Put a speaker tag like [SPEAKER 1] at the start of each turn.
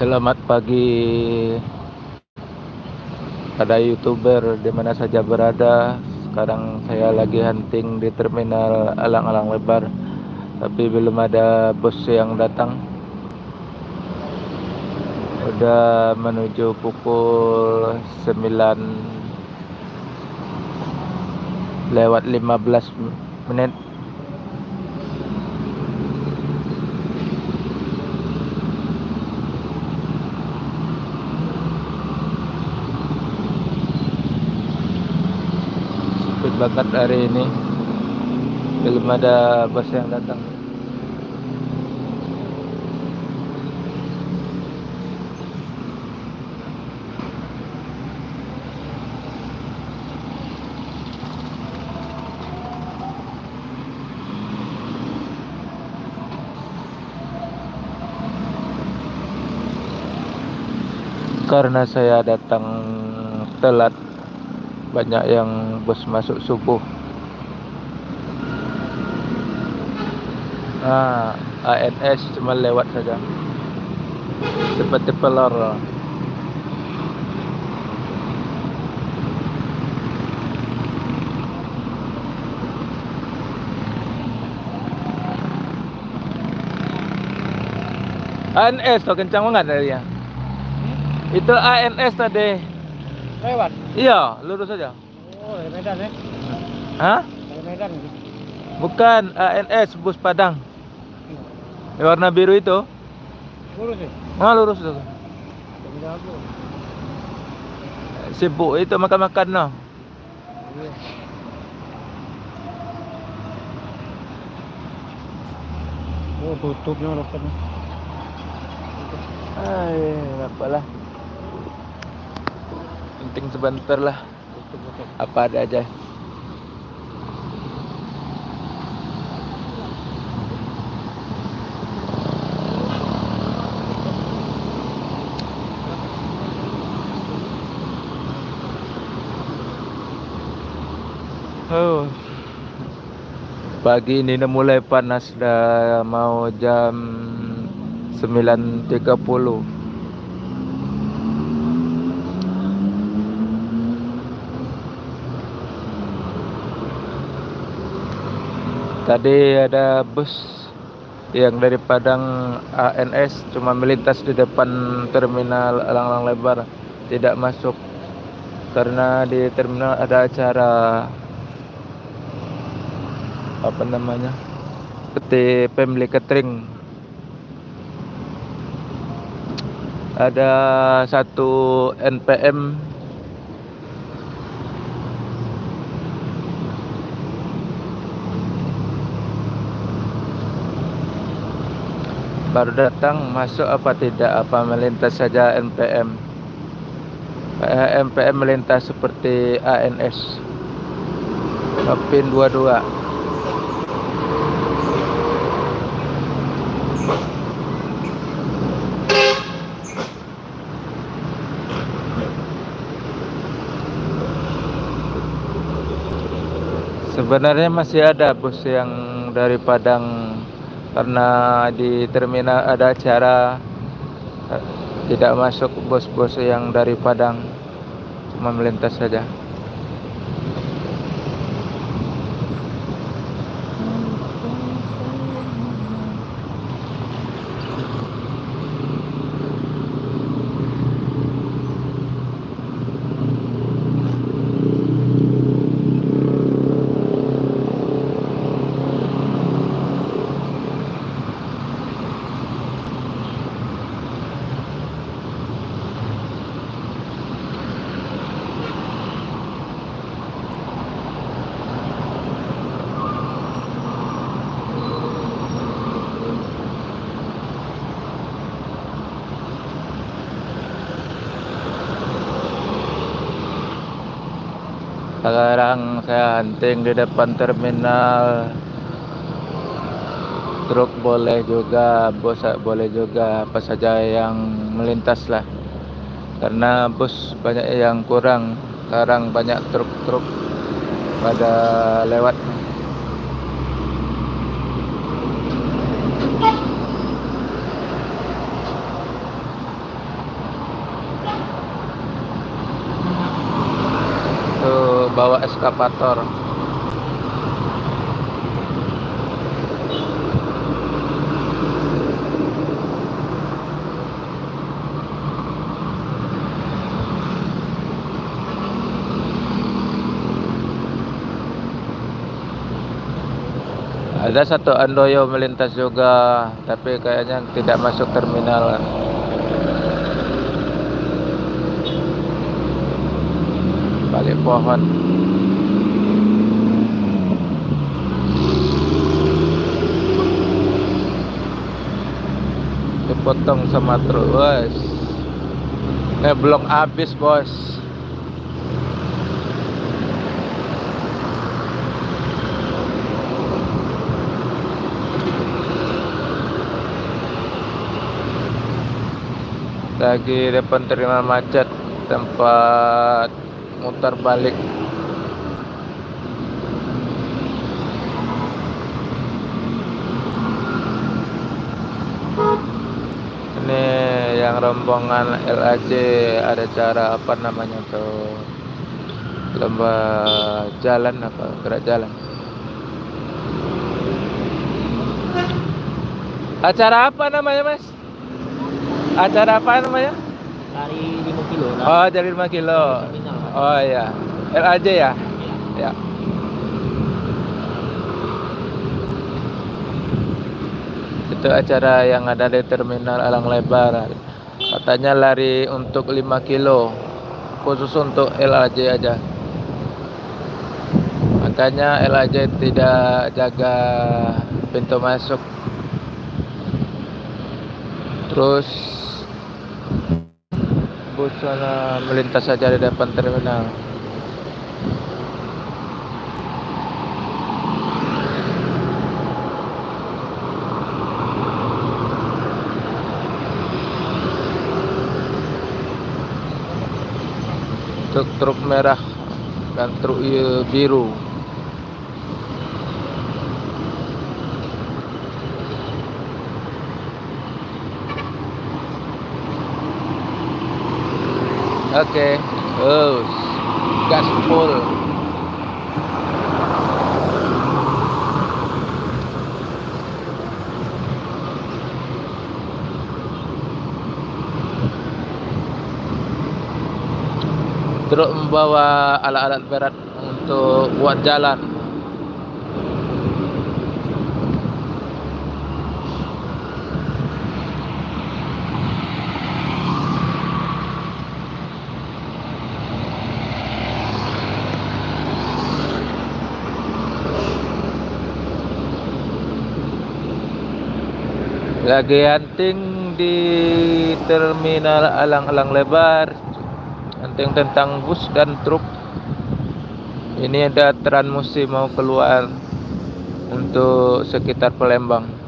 [SPEAKER 1] Selamat pagi pada YouTuber di mana saja berada. Sekarang saya lagi hunting di terminal Alang-Alang Lebar, tapi belum ada bos yang datang. Udah menuju pukul 9 lewat 15 menit. Sepi banget hari ini, belum ada bos yang datang. Karena saya datang telat, banyak yang bos masuk subuh. ANS cuma lewat saja, seperti pelor. ANS tuh kencang banget tadinya. Itu ANS tadi.
[SPEAKER 2] Lewat?
[SPEAKER 1] Iya, lurus saja.
[SPEAKER 2] Oh, dari Medan ya?
[SPEAKER 1] Hah?
[SPEAKER 2] Dari Medan gitu.
[SPEAKER 1] Bukan, ANS bus Padang. Yang warna biru itu.
[SPEAKER 2] Lurus ya?
[SPEAKER 1] Lurus tuh.
[SPEAKER 2] Dari Dago.
[SPEAKER 1] Sibuk itu makan-makan no.
[SPEAKER 2] Iya. Oh, tutupnya dokternya.
[SPEAKER 1] Apalah. Penting sebentar lah.
[SPEAKER 2] Tutup.
[SPEAKER 1] Apa ada aja. Pagi ini udah mulai panas, dah mau jam 9.30. Tadi ada bus yang dari Padang ANS cuma melintas di depan terminal Alang-Alang Lebar, tidak masuk karena di terminal ada acara apa namanya, seperti family catering. Ada satu NPM baru datang, masuk apa tidak, apa melintas saja NPM. NPM melintas seperti ANS, Pin 22. Sebenarnya masih ada bus yang dari Padang, karena di terminal ada acara, tidak masuk bos-bos yang dari Padang, cuma melintas saja. Sekarang saya hunting di depan terminal. Truk boleh juga, bus boleh juga, apa saja yang melintas lah. Karena bus banyak yang kurang, sekarang banyak truk-truk pada lewat. bawa eskavator. Ada satu Andoyo melintas juga, tapi kayaknya tidak masuk terminal. Balik pohon. Dipotong sama truk, bos. Belum habis, bos. Lagi depan terminal macet, tempat mutar balik. Ini yang rombongan LAJ ada cara apa namanya tuh, lomba jalan apa, gerak jalan. Acara apa namanya, Mas? Acara apa namanya?
[SPEAKER 2] Lari 5 kilo.
[SPEAKER 1] Oh, dari 5 kilo. Oh ya, LAJ ya? Ya. Itu acara yang ada di terminal Elang Lebar. Katanya lari untuk 5 kilo, khusus untuk LAJ aja. Makanya LAJ tidak jaga pintu masuk. Terus bus sana melintas saja di depan terminal. Truk merah dan truk biru. Oke, gas full. Truk membawa alat-alat berat untuk buat jalan. Lagi hunting di terminal Elang Lebar, hunting tentang bus dan truk. Ini ada Transmusi mau keluar untuk sekitar Palembang.